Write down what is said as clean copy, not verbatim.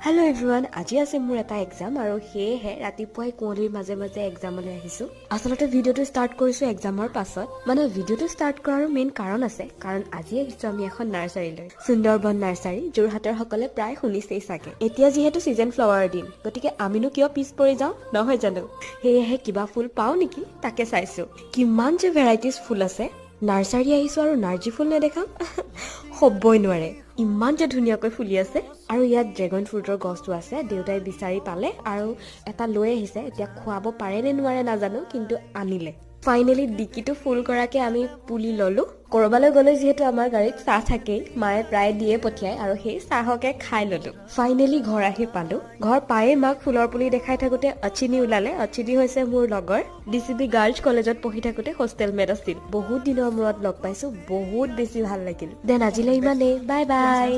Hello' everyone, আজি আছে মোৰ এটা এক্সাম আৰু সেয়েহে ৰাতিপুৱাই কুঁৱলীৰ মাজে মাজে এক্সামলৈ আহিছোঁ। আচলতে ভিডিঅ'টো ষ্টাৰ্ট কৰিছোঁ এক্সামৰ পাছত। মানে ভিডিঅ'টো ষ্টাৰ্ট কৰাৰ মেইন কাৰণ আছে, কাৰণ আজি আহিছোঁ আমি এখন নাৰ্চাৰীলৈ, সুন্দৰবন নাৰ্চাৰী। যোৰহাটৰ সকলে প্ৰায় শুনিছেই চাগে। এতিয়া যিহেতু ছিজন ফ্লাৱাৰৰ দিন, গতিকে আমিনো কিয় পিছ পৰি যাওঁ, নহয় জানো? সেয়েহে কিবা ফুল পাওঁ নেকি তাকে চাইছোঁ। কিমান যে ভেৰাইটিজ ফুল আছে। নাৰ্চাৰী আহিছোঁ আৰু নাৰ্জী ফুল নেদেখাম হ'বই নোৱাৰে। ইমান যে ধুনীয়াকৈ ফুলি আছে। আৰু ইয়াত ড্ৰেগন ফ্ৰুটৰ গছটো আছে, দেউতাই বিচাৰি পালে আৰু এটা লৈ আহিছে। এতিয়া খুৱাব পাৰে নে নোৱাৰে নাজানো, কিন্তু আনিলে। ফাইনেলি ডিকিটো ফুল কৰাকে আমি পুলি ললো। কৰবালৈ গ'লে যিহেতু আমাৰ গাড়ীত চাহ থাকেই, মায়ে প্ৰায় দিয়ে পঠিয়াই আৰু সেই চাহকে খাই ললো। ফাইনেলি ঘৰ আহি পালো। ঘৰ পায়েই মাক ফুলৰ পুলি দেখাই থাকোতে অচিনি ওলালে। অচিনি হৈছে মোৰ লগৰ, DCB গাৰ্লছ কলেজত পঢ়ি থাকোতে হোষ্টেল মেট আছিল। বহুত দিনৰ মূৰত লগ পাইছো, বহুত বেছি ভাল লাগিল। দেন আজিলৈ ইমানেই, বাই বাই।